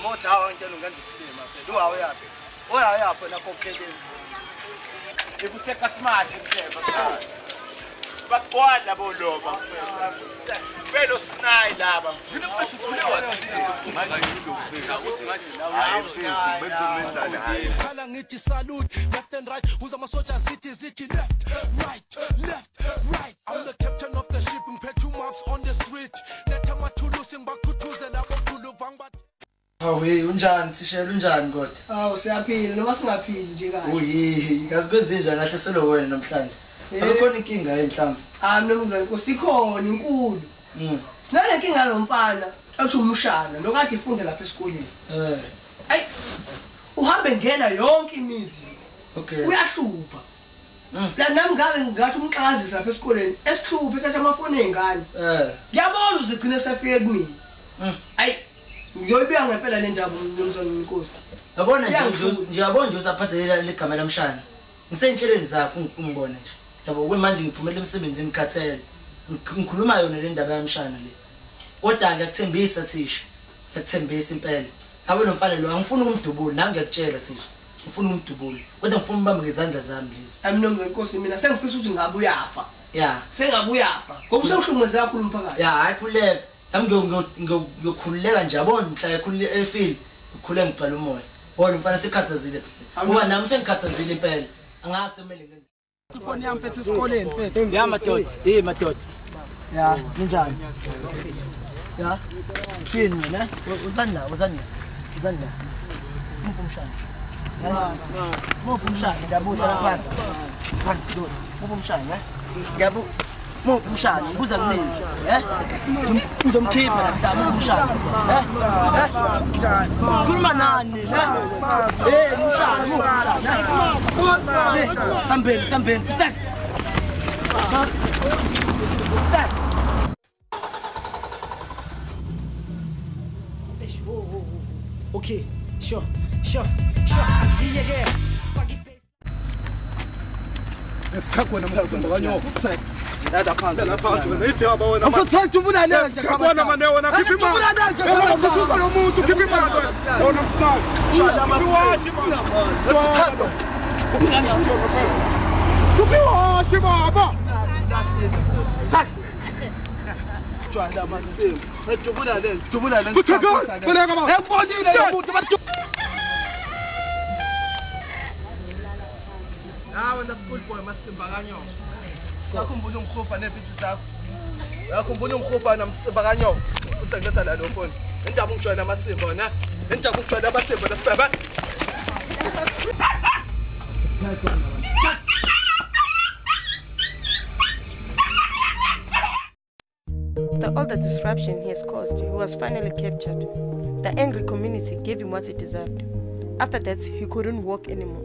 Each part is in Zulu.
Mothi hawa ngitshela ungenza isilima phela. Uyayapi? Uyayapi na kokheleni. Ikuseka smart mthemba. Bakwala boloba velo sinai laba ngifethu thule wathi khala ngithi salute left and right who's ama soldiers city left right I'm the captain of the ship ngiphethe maps on the street letha amathulusi ngibakhuthuze labo khulu vangba Hawe unjani sishela unjani kodwa Hawu siyaphila noma singaphili nje kahle Uyi kazi kwenze njani kahle selo wena namhlanje Akukhona inkinga emhlanje Mnumzane Nkosi ikhona inkulu Sinale inkinga lomfana athi umshana lokade ifunde lapha esikoleni Ay uhambe ngena yonke imizi Okay Uyahlupha La nami ngathi umxazisa lapha esikoleni esihluphe ethatha amafoni ezingane Ngiyabona uzigcina sefike kimi Ay ngiyoyibeka ngempela le ndaba Mnumzane Nkosi Yabona nje yabona nje usaphathela legama lamshana Ngisenhlelweni zakho ungibona nje Yabo kwemanje ngiphumela emsebenzini ngikhathele ngikhuluma yona le ndaba yamshana le kodwa ngiyakuthembisa thisha ngiyakuthembisa impela yabo lo mfana lo angifuni ukumdubula nangu ngiyakutshela thisha ngifuna ukumdubula kodwa ngifuna umbambe ngezandla zami lezi Mnumzane Nkosi mina sengifisa ukuthi ngabe uyafa ya sengabe uyafa ngoba usekuhlungeze kakhulu umphakathi ya hayi khuleka nami ngiyokhululeka nje yabona mhla ekhulule efeel ukhule ngibhala umoya wona mfana sekhathazile ngoba nami sengikhathazile impela angase kumele ngenze Ifoni yami mfethu esikoleni mfethu. Ya madoda, madoda. Ya, njani? Ya. Yini wena? Uzanla. Mphumshana. Mphumshana, ngiyabuza la phansi. Phansi doda. Mphumshana, Ngiyabu mphumshana, ngibuza kunini, Ngizomkhipha la mhlawumbe mphumshana, Khuluma nani, mphumshana. Sambeni. Okay, sure. I see you again. Sakwa namkhumbanyo Nada phansi. Nithi yaba wena Awufuthatha ubulale nje Sakwana mane wena khipha imali Wena ukuthuza lo muntu khipha imali wena mfana Shada washi baba Sithando Kubiwashi baba Jwala masimba. Dubula le. Futhaka baleka baba Ebonile lo muntu bathi Hawe na school boy masimba kanyoko. Sakhumbula umkhupha nepictures zakho. Yakhumbula umkhupha namsimba kanyoko. Usengeza la lo phone. Indaba ungijwayela amasimba wena. Indaba ungijwayela amasimba nasibaba. After all the disruption he has caused, he was finally captured. The angry community gave him what he deserved. After that, he couldn't walk anymore.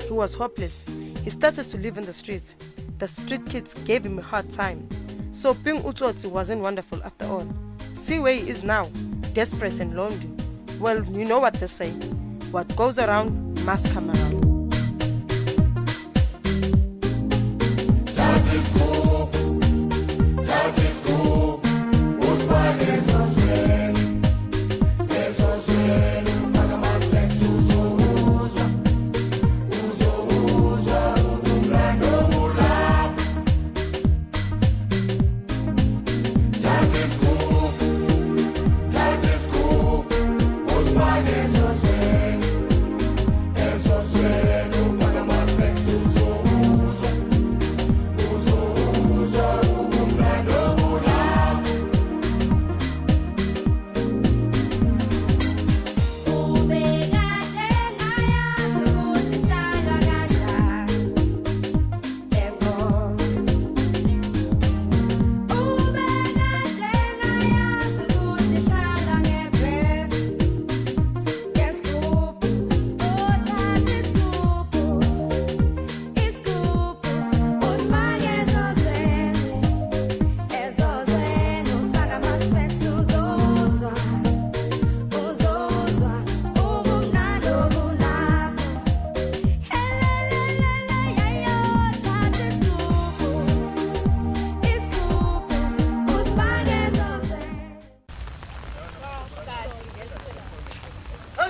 He was hopeless. He started to live in the streets. The street kids gave him a hard time. So being Utsotsi wasn't wonderful after all. See where he is now, desperate and lonely. Well, you know what they say. What goes around must come around.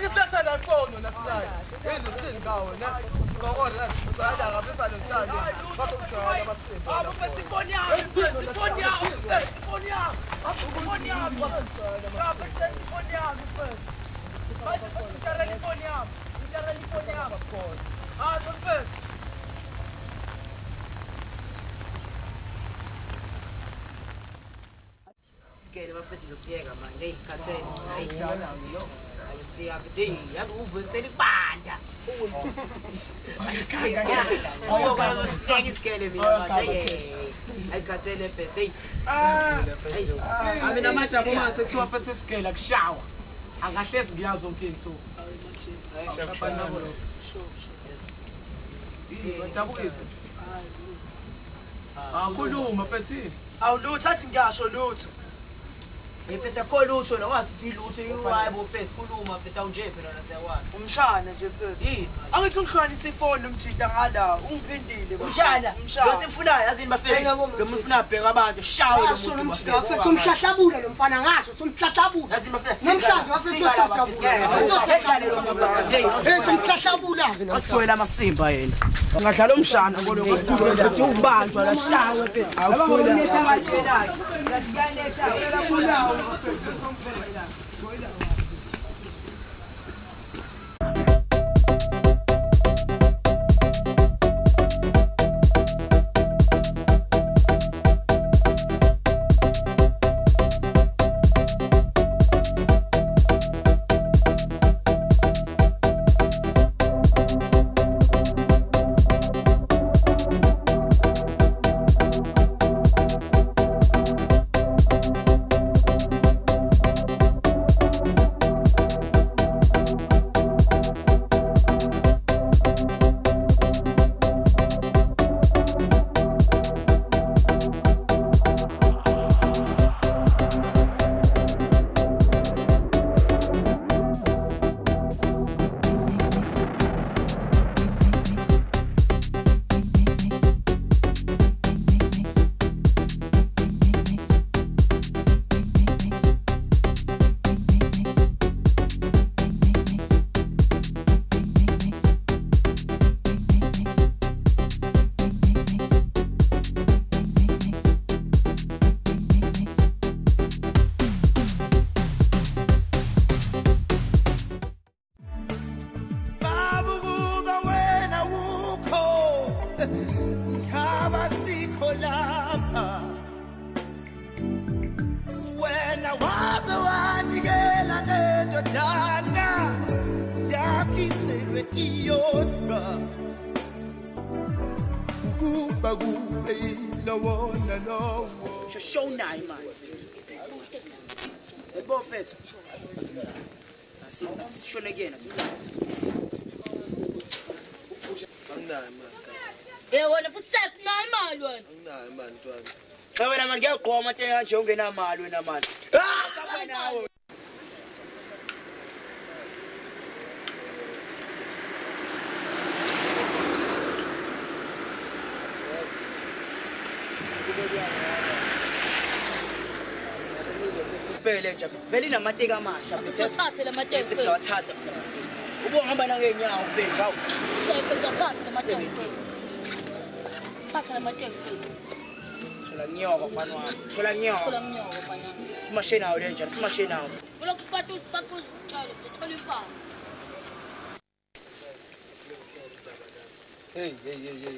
ngiphethe la phone wena sinayo. Yini uthini ngawe ne? Ngokona ngicela ngaphethe lo ntali. Bazokujwayela abasimba. Awuphethe ifoni yami, uphethe ifoni yami, uphethe ifoni yami. Awuphethe ifoni yami. Awuphethe ifoni yami, uphethe. Manje ukarela ifoni yami. Ukarela ifoni yami. Ah, uphethe. Sikele bafethu siyeka manje eyikhatheni. Ayidlala ngiyo. Ayisiyakuthi yazi uvuke kuseni kubanda. Oh, baba siyeke isikele mina manje. Ayikhathele phethe. Hey. Mina madam uma sethiwa phethe isigela kushawa. Angahlezi ngiyazi zonke into. Ngidabukise. Khuluma phethe. Awulutho athi ngiyasho lutho. Ngiphethe kholutho la wathi silutho iwayibo mfethu khuluma mfethu awunje phela la siyakwazi. Umshana nje mfethu. Yini? Angithi ungihlanisa ifoni umjida ngala, ungiphendile. Umshana. Lo simfunayo yazini bafethu. Lo mfuna abheka abantu shawe lo muntu. Bafethu umhlahlabula lo mfana ngasho, umhlahlabula. Yazini bafethu. Namhlanje bafethu umhlahlabula ke namhlanje. Ashwela amasimba yena. Ngadlala umshana kolo kwesikhulu mfethu ubanjwa la shawe mfethu. Awushwela amajenayo. Umhlahlabula. Show nine man. The ball first. Show again. Yeah, one of the set nine man one. No, when I'm going to go, I'm going to get a man when I'm man. Vele namateka amasha Uthathe la mateki. Sizawathatha. Ubuhamba nangenyawo mfethu awu. Uthathe la mateki. Uthathe la mateki. Thola nyoka mfana wami. Thola nyoka. Thola mnyoko mfana. Simashe nawo le njalo, simashe nawo. Ulokhu patu tshalo, uthola imfana. Hey,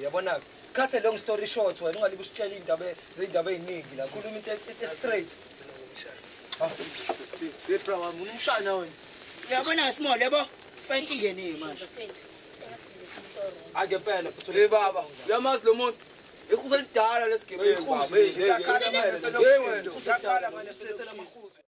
yabona cut a long story short wena ungalibe usitshela indaba ezindaba eziningi la khuluma into straight. Bebra wami umshana wena. Uyabona small yabo? Fanti ngene manje. Ake phela futhi le baba. Uyamazi lo muntu. Ikhuza lidala lesigebe ikhuza. Hey wena, uthakala manje silethela amakhuzu.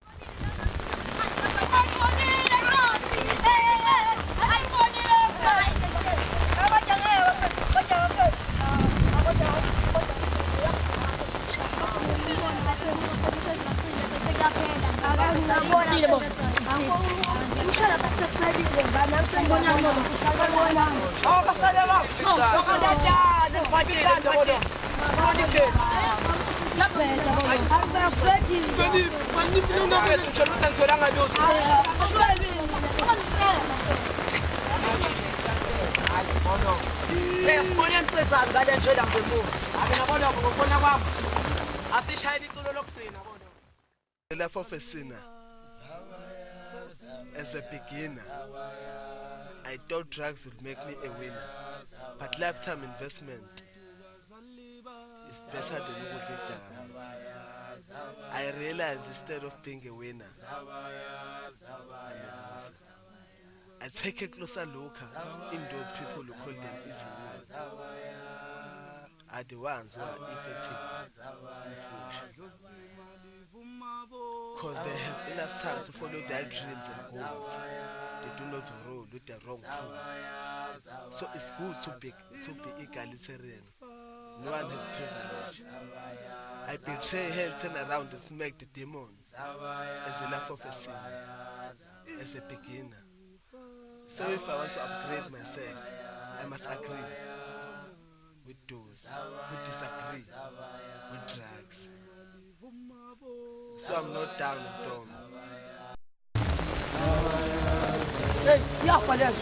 Sile boss. Mshala pasa private lengana namsengona ngoba akabona. Oh basala la. Sokola da, badila ndodo. Sokola. Lapela boss. Amba straight. Mani, mani, mani, mani, mani, mani, mani, mani, mani, mani, mani, mani, mani, mani, mani, mani, mani, mani, Ungachazi ngale njela ngemuva. Ake nabona ngokubona kwami. Asishayile iculo lokugcina bona. The life of a sinner. As a beginner, I thought drugs would make me a winner, but lifetime investment is better than good. I realized instead of being a winner, I'm a loser. I take a closer look in those people who call them evil are the ones who are effective in foolish. Because they have enough time to follow their dreams and goals. They do not roll with the wrong tools. So it's good to be egalitarian. No one has privilege. I betray hell, turn around and smack the demons as a laugh of a sinner, as a beginner. So if I want to upgrade myself, I must agree with those who disagree with drugs. So I'm not down with them. Hey, yeah, Falek.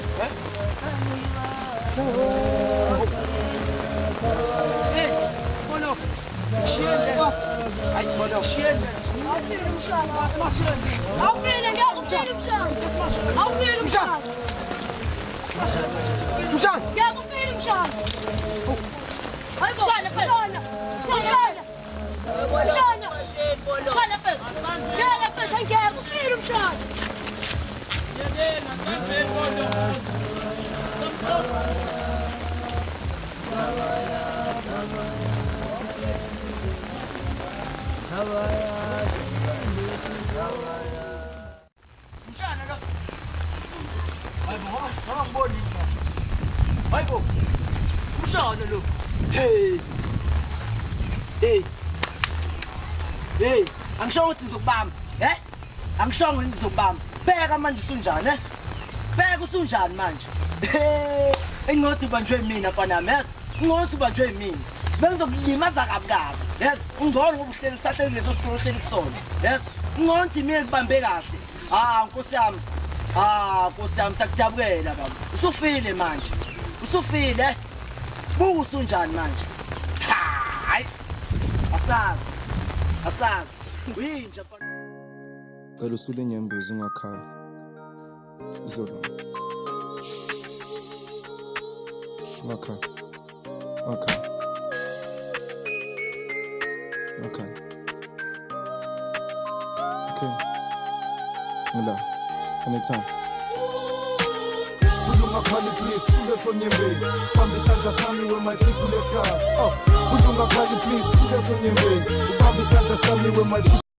Hey, follow. Shield. I follow. Shield. I'll feel him shot. I'll feel him. I'll feel him shot. I'll feel him shot. Mushan. Yeah, I'll feel him shot. I go. Shana, Shana. Shana. Shana. Shana, Phil. Yeah, Phil. Thank you. I'll feel him shot. Hey, angisho ukuthi ngizokubamba, angisho ukuthi ngizokubamba. Bheka manje usunjani, Bheka usunjani manje. Engothi banjwe mina mfana mess. Ngothi banjwe mina. Bengizokulimaza kabukabi. Yes, ungcono ngoba uhleli usahleli leso sitolo ohleli kusona. Yes, ngothi mina ngibambe kahle. Nkosi yami. Nkosi yami sakudabukela baba. Usufile manje. Usufile. Buku usunjani manje. Hayi. Asazi. Uyinja mfana. Cela usule inyembezi ungakhala. Zola. Ungakhala. Okay. Mila. Anytime. Khuluma khali please sule sonyembezi bamba isandla sami wematricule gas khuluma khali please sule sonyembezi bamba isandla sami wematricule